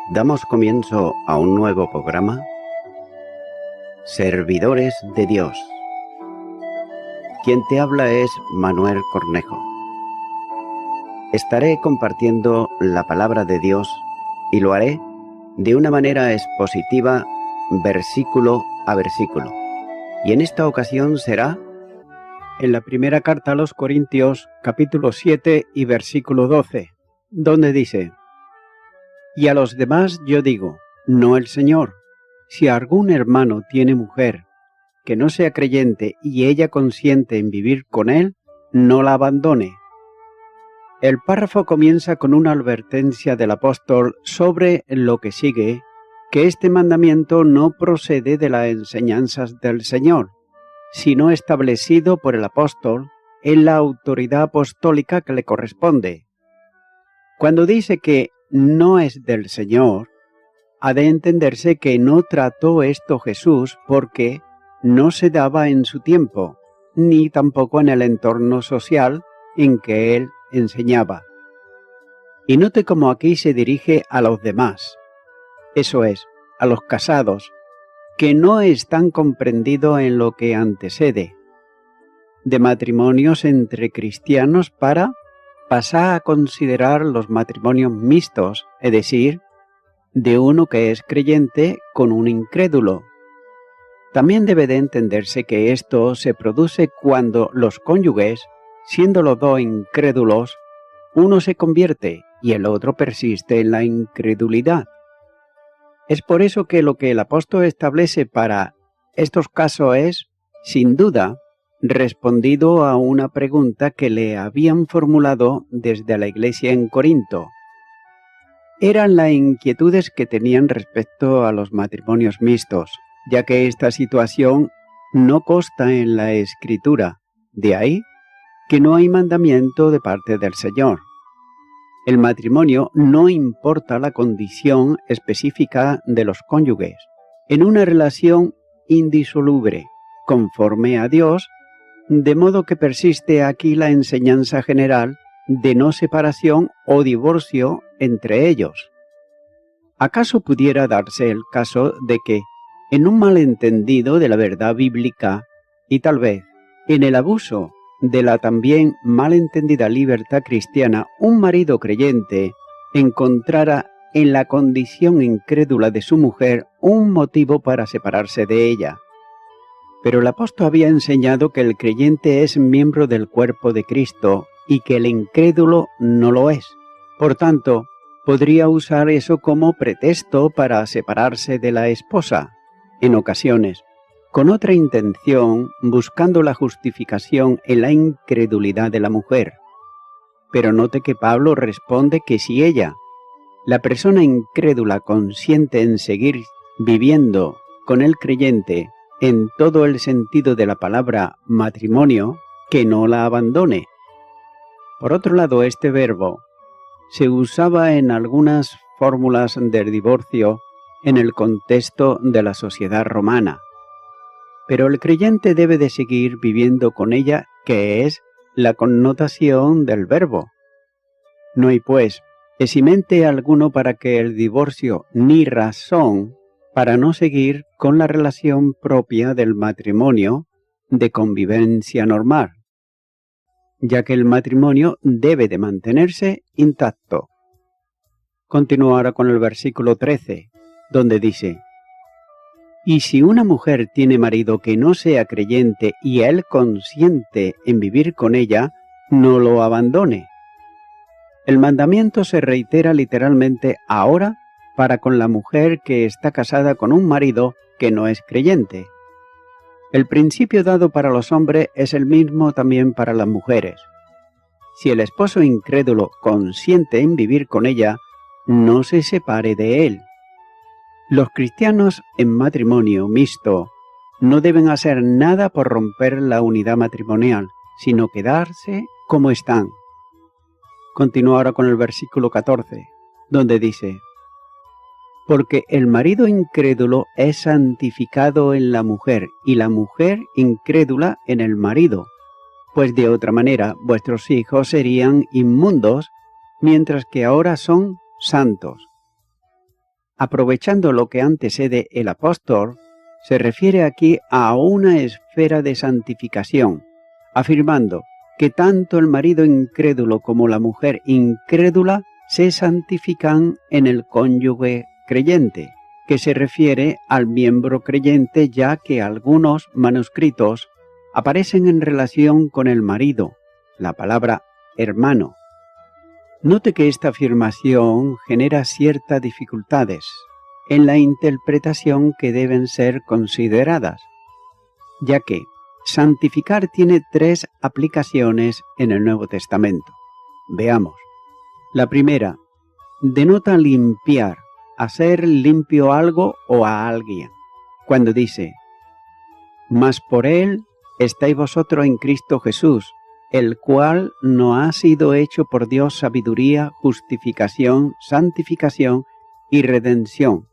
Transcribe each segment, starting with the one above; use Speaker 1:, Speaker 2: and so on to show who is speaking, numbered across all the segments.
Speaker 1: Damos comienzo a un nuevo programa, Servidores de Dios. Quien te habla es Manuel Cornejo. Estaré compartiendo la palabra de Dios y lo haré de una manera expositiva, versículo a versículo. Y en esta ocasión será
Speaker 2: en la primera carta a los Corintios, capítulo 7 y versículo 12, donde dice: Y a los demás yo digo, no el Señor, si algún hermano tiene mujer que no sea creyente y ella consiente en vivir con él, no la abandone. El párrafo comienza con una advertencia del apóstol sobre lo que sigue, que este mandamiento no procede de las enseñanzas del Señor, sino establecido por el apóstol en la autoridad apostólica que le corresponde. Cuando dice que no es del Señor, ha de entenderse que no trató esto Jesús porque no se daba en su tiempo, ni tampoco en el entorno social en que él enseñaba. Y note cómo aquí se dirige a los demás, eso es, a los casados, que no están comprendidos en lo que antecede, de matrimonios entre cristianos para pasar a considerar los matrimonios mixtos, es decir, de uno que es creyente con un incrédulo. También debe de entenderse que esto se produce cuando los cónyuges, siendo los dos incrédulos, uno se convierte y el otro persiste en la incredulidad. Es por eso que lo que el apóstol establece para estos casos es, sin duda, respondido a una pregunta que le habían formulado desde la iglesia en Corinto. Eran las inquietudes que tenían respecto a los matrimonios mixtos, ya que esta situación no consta en la Escritura, de ahí que no hay mandamiento de parte del Señor. El matrimonio no importa la condición específica de los cónyuges, en una relación indisoluble, conforme a Dios, de modo que persiste aquí la enseñanza general de no separación o divorcio entre ellos. ¿Acaso pudiera darse el caso de que, en un malentendido de la verdad bíblica y tal vez en el abuso de la también malentendida libertad cristiana, un marido creyente encontrara en la condición incrédula de su mujer un motivo para separarse de ella? Pero el apóstol había enseñado que el creyente es miembro del cuerpo de Cristo y que el incrédulo no lo es. Por tanto, podría usar eso como pretexto para separarse de la esposa, en ocasiones, con otra intención, buscando la justificación en la incredulidad de la mujer. Pero note que Pablo responde que si ella, la persona incrédula, consiente en seguir viviendo con el creyente en todo el sentido de la palabra matrimonio, que no la abandone. Por otro lado, este verbo se usaba en algunas fórmulas del divorcio en el contexto de la sociedad romana. Pero el creyente debe de seguir viviendo con ella, que es la connotación del verbo. No hay pues eximente alguno para que el divorcio, ni razón para no seguir con la relación propia del matrimonio de convivencia normal, ya que el matrimonio debe de mantenerse intacto. Continúo ahora con el versículo 13, donde dice: Y si una mujer tiene marido que no sea creyente y él consiente en vivir con ella, no lo abandone. El mandamiento se reitera literalmente ahora para con la mujer que está casada con un marido que no es creyente. El principio dado para los hombres es el mismo también para las mujeres. Si el esposo incrédulo consiente en vivir con ella, no se separe de él. Los cristianos en matrimonio mixto no deben hacer nada por romper la unidad matrimonial, sino quedarse como están. Continúo ahora con el versículo 14, donde dice: Porque el marido incrédulo es santificado en la mujer, y la mujer incrédula en el marido, pues de otra manera vuestros hijos serían inmundos, mientras que ahora son santos. aprovechando lo que antecede el apóstol, se refiere aquí a una esfera de santificación, afirmando que tanto el marido incrédulo como la mujer incrédula se santifican en el cónyuge creyente, que se refiere al miembro creyente, ya que algunos manuscritos aparecen en relación con el marido, la palabra hermano. Note que esta afirmación genera ciertas dificultades en la interpretación que deben ser consideradas, ya que santificar tiene 3 aplicaciones en el Nuevo Testamento. Veamos. La primera, denota limpiar, hacer limpio algo o a alguien, cuando dice: mas por él estáis vosotros en Cristo Jesús, el cual no ha sido hecho por Dios sabiduría, justificación, santificación y redención.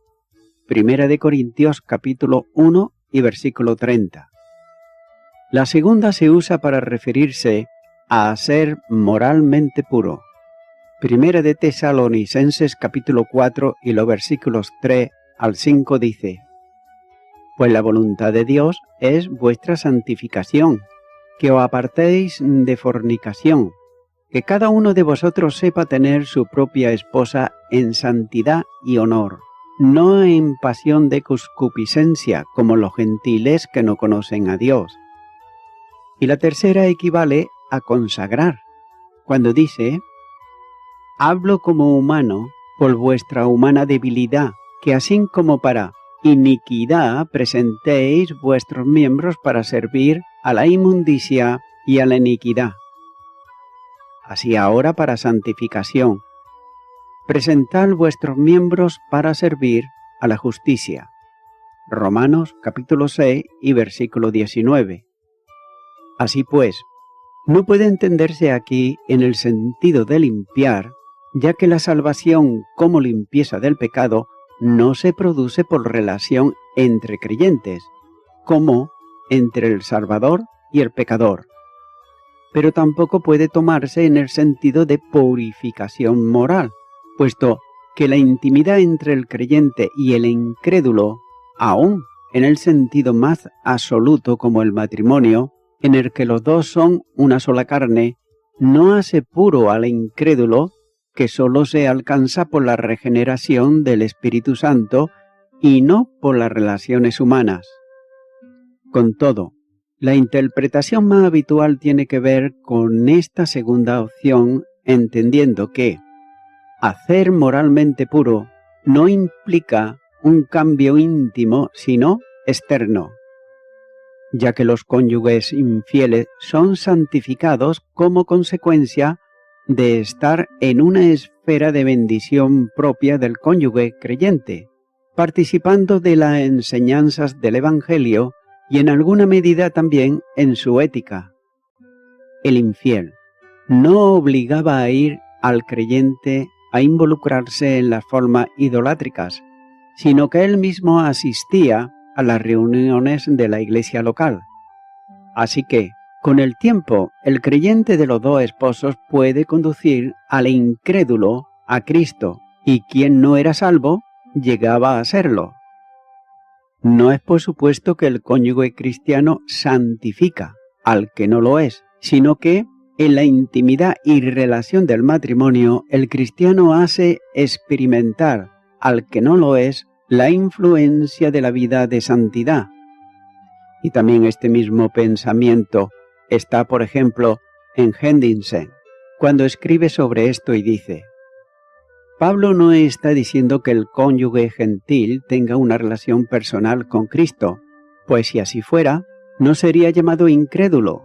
Speaker 2: Primera de Corintios capítulo 1 y versículo 30. La segunda se usa para referirse a ser moralmente puro. Primera de Tesalonicenses capítulo 4 y los versículos 3 al 5 dice: pues la voluntad de Dios es vuestra santificación, que os apartéis de fornicación, que cada uno de vosotros sepa tener su propia esposa en santidad y honor, no en pasión de concupiscencia como los gentiles que no conocen a Dios. Y la tercera equivale a consagrar, cuando dice: hablo como humano por vuestra humana debilidad, que así como para iniquidad presentéis vuestros miembros para servir a la inmundicia y a la iniquidad. Así ahora para santificación, presentad vuestros miembros para servir a la justicia. Romanos capítulo 6 y versículo 19. Así pues, no puede entenderse aquí en el sentido de limpiar, ya que la salvación como limpieza del pecado no se produce por relación entre creyentes, como entre el Salvador y el pecador. Pero tampoco puede tomarse en el sentido de purificación moral, puesto que la intimidad entre el creyente y el incrédulo, aún en el sentido más absoluto como el matrimonio, en el que los dos son una sola carne, no hace puro al incrédulo, que sólo se alcanza por la regeneración del Espíritu Santo y no por las relaciones humanas. Con todo, la interpretación más habitual tiene que ver con esta segunda opción, entendiendo que hacer moralmente puro no implica un cambio íntimo, sino externo, ya que los cónyuges infieles son santificados como consecuencia de estar en una esfera de bendición propia del cónyuge creyente, participando de las enseñanzas del Evangelio y en alguna medida también en su ética. El infiel no obligaba a ir al creyente a involucrarse en las formas idolátricas, sino que él mismo asistía a las reuniones de la iglesia local. Así que, con el tiempo, el creyente de los dos esposos puede conducir al incrédulo a Cristo, y quien no era salvo llegaba a serlo. No es por supuesto que el cónyuge cristiano santifica al que no lo es, sino que en la intimidad y relación del matrimonio el cristiano hace experimentar al que no lo es la influencia de la vida de santidad. Y también este mismo pensamiento está, por ejemplo, en Henningsen, cuando escribe sobre esto y dice: Pablo no está diciendo que el cónyuge gentil tenga una relación personal con Cristo, pues si así fuera, no sería llamado incrédulo.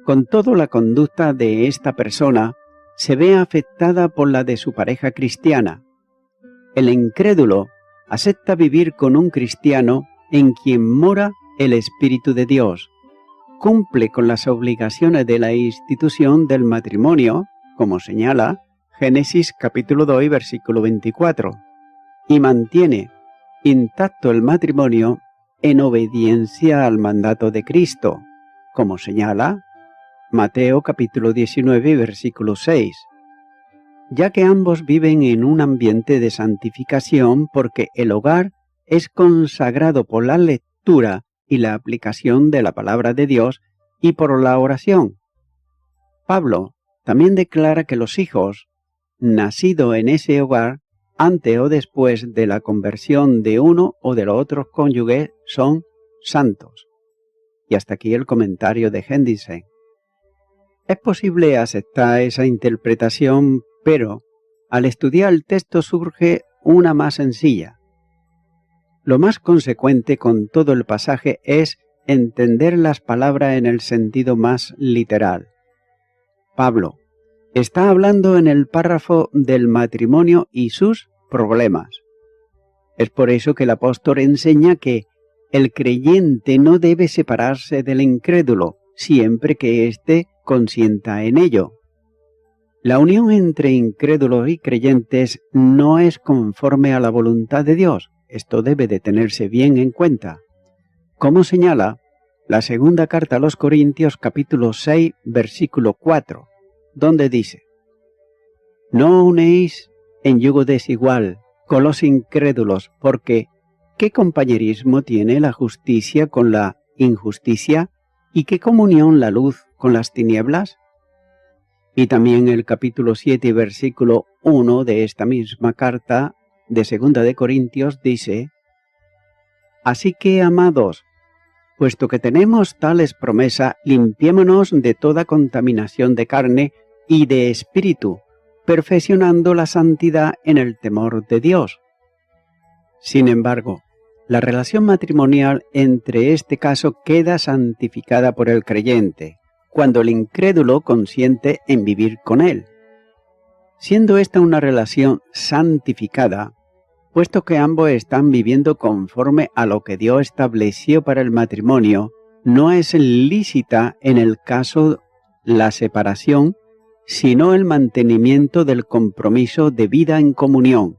Speaker 2: Con todo, la conducta de esta persona se ve afectada por la de su pareja cristiana. El incrédulo acepta vivir con un cristiano en quien mora el Espíritu de Dios, cumple con las obligaciones de la institución del matrimonio, como señala Génesis capítulo 2, versículo 24, y mantiene intacto el matrimonio en obediencia al mandato de Cristo, como señala Mateo capítulo 19, versículo 6. ya que ambos viven en un ambiente de santificación porque el hogar es consagrado por la lectura y la aplicación de la palabra de Dios y por la oración. Pablo también declara que los hijos, nacidos en ese hogar, antes o después de la conversión de uno o de los otros cónyuges, son santos. Y hasta aquí el comentario de Hendriksen. Es posible aceptar esa interpretación, pero al estudiar el texto surge una más sencilla. Lo más consecuente con todo el pasaje es entender las palabras en el sentido más literal. Pablo está hablando en el párrafo del matrimonio y sus problemas. Es por eso que el apóstol enseña que el creyente no debe separarse del incrédulo, siempre que éste consienta en ello. La unión entre incrédulos y creyentes no es conforme a la voluntad de Dios. Esto debe de tenerse bien en cuenta. Como señala la segunda carta a los Corintios, capítulo 6, versículo 4, donde dice: No unéis en yugo desigual con los incrédulos, porque ¿qué compañerismo tiene la justicia con la injusticia? ¿Y qué comunión la luz con las tinieblas? Y también el capítulo 7, versículo 1 de esta misma carta de segunda de Corintios dice: Así que, amados, puesto que tenemos tales promesas, limpiémonos de toda contaminación de carne y de espíritu, perfeccionando la santidad en el temor de Dios. Sin embargo, la relación matrimonial entre este caso queda santificada por el creyente, cuando el incrédulo consiente en vivir con él. Siendo esta una relación santificada, puesto que ambos están viviendo conforme a lo que Dios estableció para el matrimonio, no es lícita en el caso la separación, sino el mantenimiento del compromiso de vida en comunión.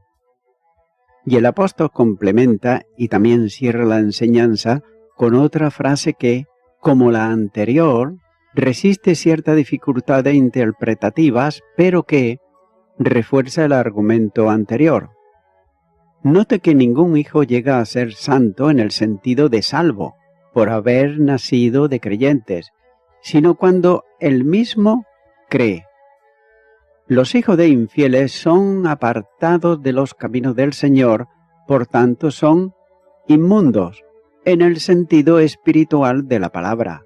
Speaker 2: Y el apóstol complementa y también cierra la enseñanza con otra frase que, como la anterior, resiste ciertas dificultades interpretativas, pero que refuerza el argumento anterior. Note que ningún hijo llega a ser santo en el sentido de salvo, por haber nacido de creyentes, sino cuando él mismo cree. Los hijos de infieles son apartados de los caminos del Señor, por tanto son inmundos, en el sentido espiritual de la palabra.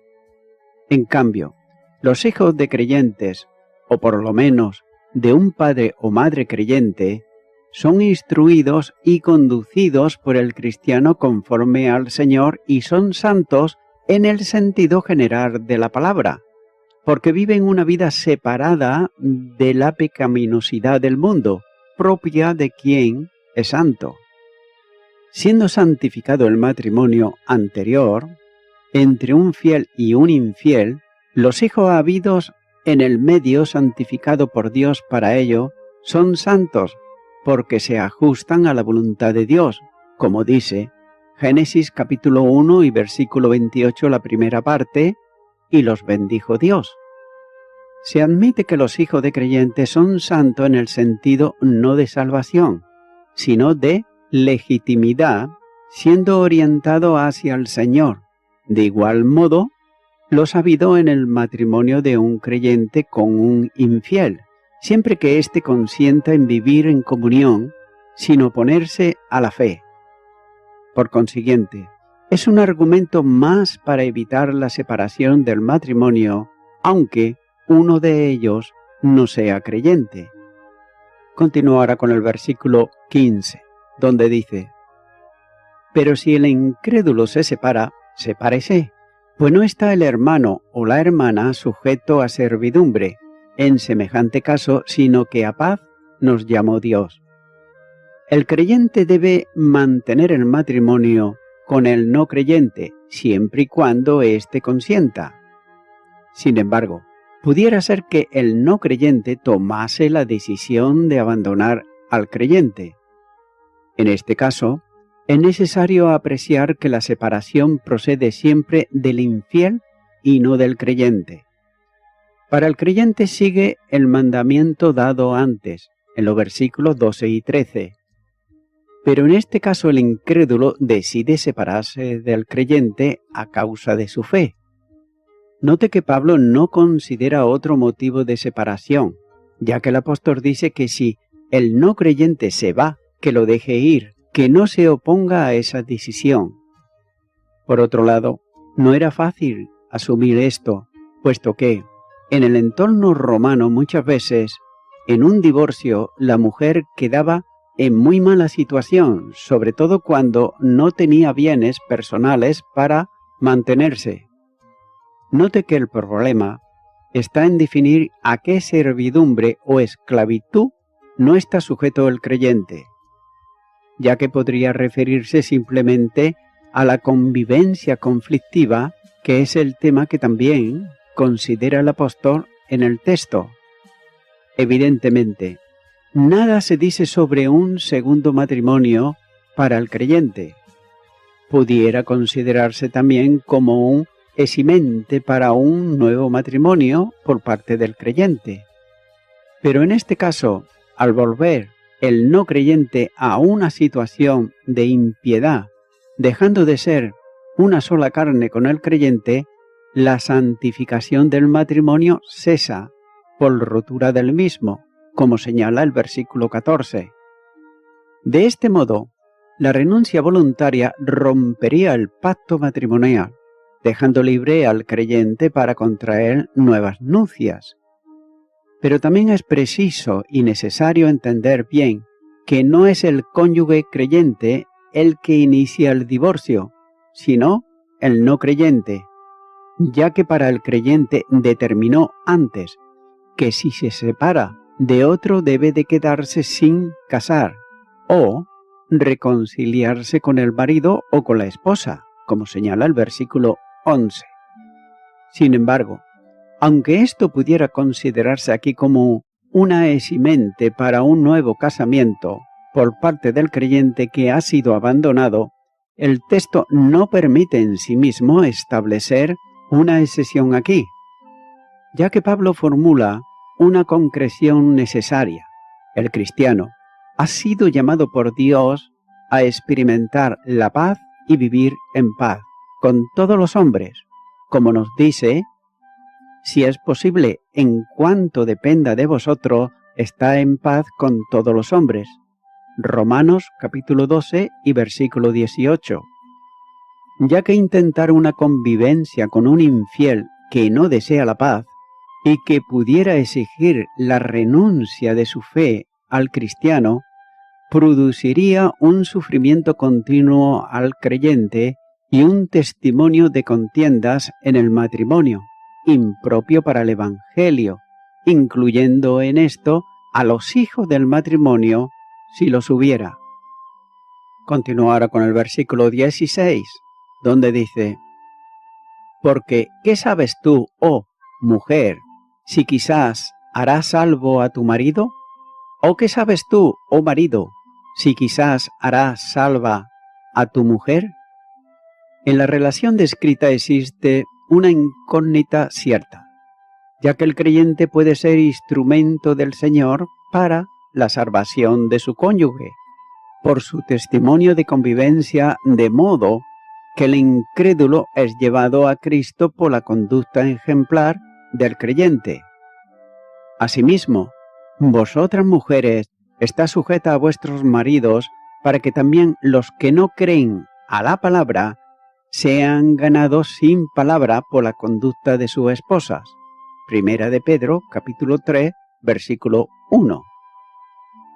Speaker 2: En cambio, los hijos de creyentes, o por lo menos de un padre o madre creyente, son instruidos y conducidos por el cristiano conforme al Señor y son santos en el sentido general de la palabra, porque viven una vida separada de la pecaminosidad del mundo, propia de quien es santo. Siendo santificado el matrimonio anterior, entre un fiel y un infiel, los hijos habidos en el medio santificado por Dios para ello son santos, porque se ajustan a la voluntad de Dios, como dice Génesis capítulo 1 y versículo 28 la primera parte, y los bendijo Dios. Se admite que los hijos de creyentes son santos en el sentido no de salvación, sino de legitimidad, siendo orientado hacia el Señor. De igual modo, lo sabido en el matrimonio de un creyente con un infiel, siempre que éste consienta en vivir en comunión, sin oponerse a la fe. Por consiguiente, es un argumento más para evitar la separación del matrimonio, aunque uno de ellos no sea creyente. Continúo ahora con el versículo 15, donde dice: Pero si el incrédulo se separa, sepárese, pues no está el hermano o la hermana sujeto a servidumbre, en semejante caso, sino que a paz nos llamó Dios. El creyente debe mantener el matrimonio con el no creyente, siempre y cuando éste consienta. Sin embargo, pudiera ser que el no creyente tomase la decisión de abandonar al creyente. En este caso, es necesario apreciar que la separación procede siempre del infiel y no del creyente. Para el creyente sigue el mandamiento dado antes, en los versículos 12 y 13. Pero en este caso el incrédulo decide separarse del creyente a causa de su fe. Note que Pablo no considera otro motivo de separación, ya que el apóstol dice que si el no creyente se va, que lo deje ir, que no se oponga a esa decisión. Por otro lado, no era fácil asumir esto, puesto que en el entorno romano muchas veces, en un divorcio, la mujer quedaba en muy mala situación, sobre todo cuando no tenía bienes personales para mantenerse. Note que el problema está en definir a qué servidumbre o esclavitud no está sujeto el creyente, ya que podría referirse simplemente a la convivencia conflictiva, que es el tema que también considera el apóstol en el texto. Evidentemente, nada se dice sobre un segundo matrimonio para el creyente. Pudiera considerarse también como un eximente para un nuevo matrimonio por parte del creyente. Pero en este caso, al volver el no creyente a una situación de impiedad, dejando de ser una sola carne con el creyente, la santificación del matrimonio cesa por rotura del mismo, como señala el versículo 14. De este modo, la renuncia voluntaria rompería el pacto matrimonial, dejando libre al creyente para contraer nuevas nupcias. Pero también es preciso y necesario entender bien que no es el cónyuge creyente el que inicia el divorcio, sino el no creyente, ya que para el creyente determinó antes que si se separa de otro debe de quedarse sin casar o reconciliarse con el marido o con la esposa, como señala el versículo 11. Sin embargo, aunque esto pudiera considerarse aquí como una eximente para un nuevo casamiento por parte del creyente que ha sido abandonado, el texto no permite en sí mismo establecer una excepción aquí, ya que Pablo formula una concreción necesaria. El cristiano ha sido llamado por Dios a experimentar la paz y vivir en paz con todos los hombres, como nos dice: si es posible, en cuanto dependa de vosotros, está en paz con todos los hombres. Romanos capítulo 12 y versículo 18. Ya que intentar una convivencia con un infiel que no desea la paz y que pudiera exigir la renuncia de su fe al cristiano, produciría un sufrimiento continuo al creyente y un testimonio de contiendas en el matrimonio, impropio para el Evangelio, incluyendo en esto a los hijos del matrimonio, si los hubiera. Continúo ahora con el versículo 16, donde dice: porque, ¿qué sabes tú, oh mujer, si quizás harás salvo a tu marido? ¿O qué sabes tú, oh marido, si quizás harás salva a tu mujer? En la relación descrita existe una incógnita cierta, ya que el creyente puede ser instrumento del Señor para la salvación de su cónyuge, por su testimonio de convivencia, de modo que el incrédulo es llevado a Cristo por la conducta ejemplar del creyente. Asimismo, vosotras mujeres, está sujeta a vuestros maridos, para que también los que no creen a la palabra sean ganados sin palabra por la conducta de sus esposas. Primera de Pedro, capítulo 3, versículo 1.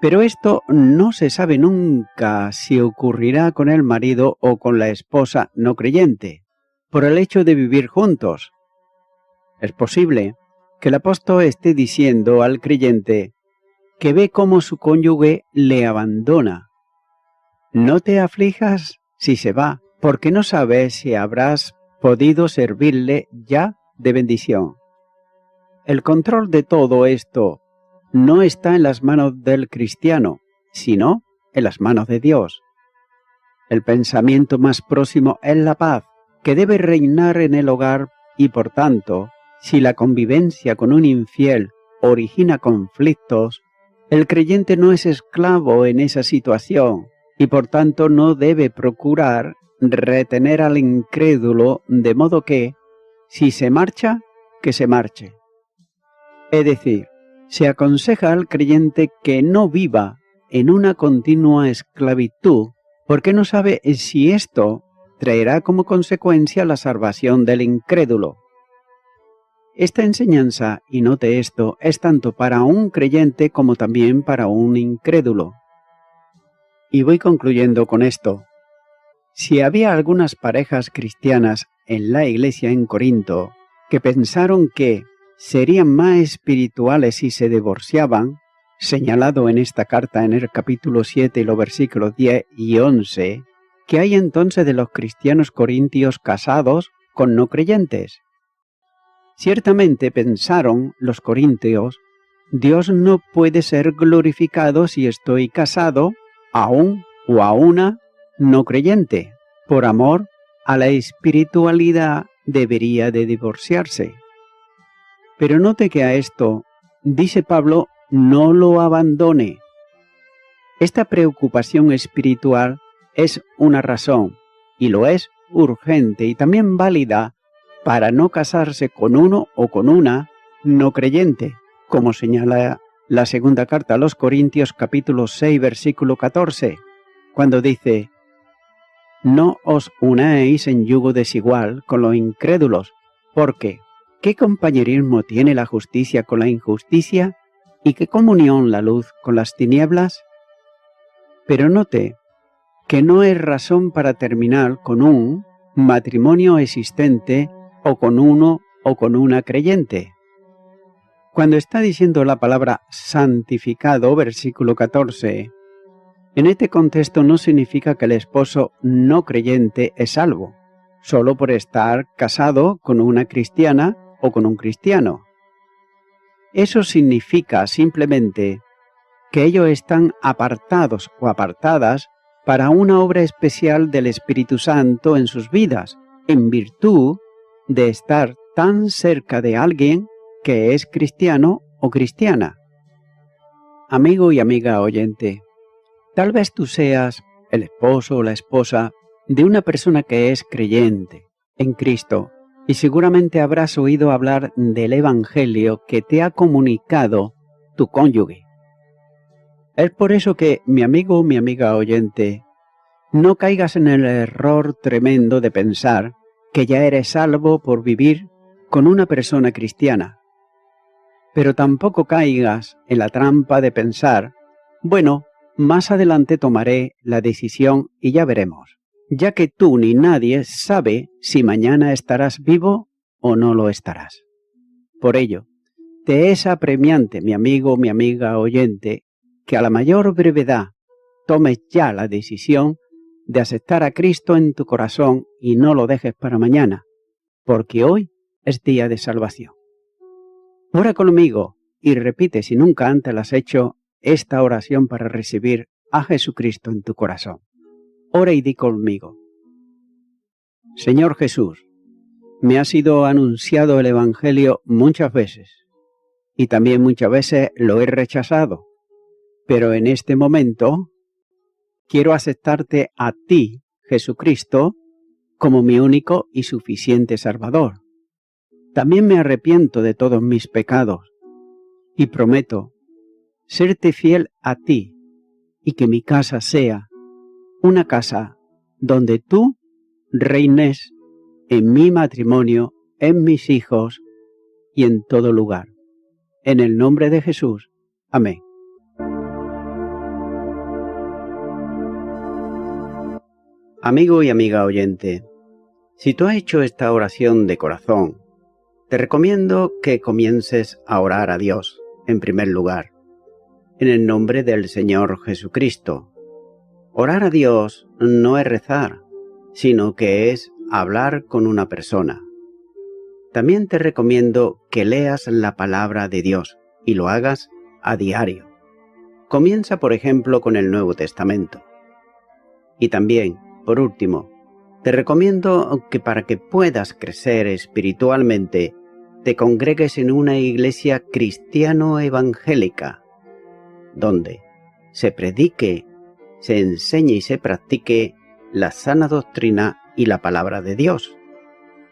Speaker 2: Pero esto no se sabe nunca si ocurrirá con el marido o con la esposa no creyente, por el hecho de vivir juntos. Es posible que el apóstol esté diciendo al creyente que ve cómo su cónyuge le abandona. No te aflijas si se va, porque no sabes si habrás podido servirle ya de bendición. El control de todo esto no está en las manos del cristiano, sino en las manos de Dios. El pensamiento más próximo es la paz, que debe reinar en el hogar y, por tanto, si la convivencia con un infiel origina conflictos, El creyente no es esclavo en esa situación y por tanto no debe procurar retener al incrédulo, de modo que, si se marcha, que se marche. Es decir, se aconseja al creyente que no viva en una continua esclavitud, porque no sabe si esto traerá como consecuencia la salvación del incrédulo. Esta enseñanza, y note esto, es tanto para un creyente como también para un incrédulo. Y voy concluyendo con esto. Si había algunas parejas cristianas en la iglesia en Corinto que pensaron que serían más espirituales si se divorciaban, señalado en esta carta en el capítulo 7 y los versículos 10 y 11, ¿qué hay entonces de los cristianos corintios casados con no creyentes? Ciertamente pensaron los corintios, Dios no puede ser glorificado si estoy casado a un o a una no creyente. Por amor a la espiritualidad debería de divorciarse. Pero note que a esto, dice Pablo, no lo abandone. Esta preocupación espiritual es una razón, y lo es urgente y también válida, para no casarse con uno o con una no creyente, como señala la segunda carta a los Corintios capítulo 6 versículo 14, cuando dice: no os unáis en yugo desigual con los incrédulos, porque ¿qué compañerismo tiene la justicia con la injusticia? ¿Y qué comunión la luz con las tinieblas? Pero note que no es razón para terminar con un matrimonio existente o con uno o con una creyente. Cuando está diciendo la palabra santificado, versículo 14, en este contexto no significa que el esposo no creyente es salvo, solo por estar casado con una cristiana o con un cristiano. Eso significa simplemente que ellos están apartados o apartadas para una obra especial del Espíritu Santo en sus vidas, en virtud de estar tan cerca de alguien que es cristiano o cristiana. Amigo y amiga oyente, tal vez tú seas el esposo o la esposa de una persona que es creyente en Cristo y seguramente habrás oído hablar del Evangelio que te ha comunicado tu cónyuge. Es por eso que, mi amigo o mi amiga oyente, no caigas en el error tremendo de pensar que ya eres salvo por vivir con una persona cristiana. Pero tampoco caigas en la trampa de pensar, bueno, más adelante tomaré la decisión y ya veremos, ya que tú ni nadie sabe si mañana estarás vivo o no lo estarás. Por ello, te es apremiante, mi amigo o mi amiga oyente, que a la mayor brevedad tomes ya la decisión de aceptar a Cristo en tu corazón y no lo dejes para mañana, porque hoy es día de salvación. Ora conmigo y repite, si nunca antes lo has hecho, esta oración para recibir a Jesucristo en tu corazón. Ora y di conmigo: Señor Jesús, me ha sido anunciado el Evangelio muchas veces y también muchas veces lo he rechazado, pero en este momento quiero aceptarte a ti, Jesucristo, como mi único y suficiente Salvador. También me arrepiento de todos mis pecados y prometo serte fiel a ti y que mi casa sea una casa donde tú reines en mi matrimonio, en mis hijos y en todo lugar. En el nombre de Jesús. Amén.
Speaker 1: Amigo y amiga oyente, si tú has hecho esta oración de corazón, te recomiendo que comiences a orar a Dios, en primer lugar, en el nombre del Señor Jesucristo. Orar a Dios no es rezar, sino que es hablar con una persona. También te recomiendo que leas la palabra de Dios y lo hagas a diario. Comienza, por ejemplo, con el Nuevo Testamento. Y también, por último, te recomiendo que para que puedas crecer espiritualmente, te congregues en una iglesia cristiano-evangélica. donde se predique, se enseñe y se practique la sana doctrina y la palabra de Dios.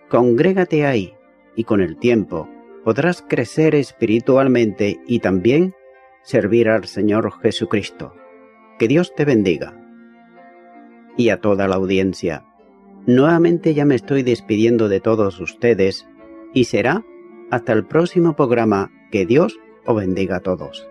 Speaker 1: Congrégate ahí y con el tiempo podrás crecer espiritualmente y también servir al Señor Jesucristo. Que Dios te bendiga. Y a toda la audiencia, nuevamente ya me estoy despidiendo de todos ustedes y será hasta el próximo programa. Que Dios os bendiga a todos.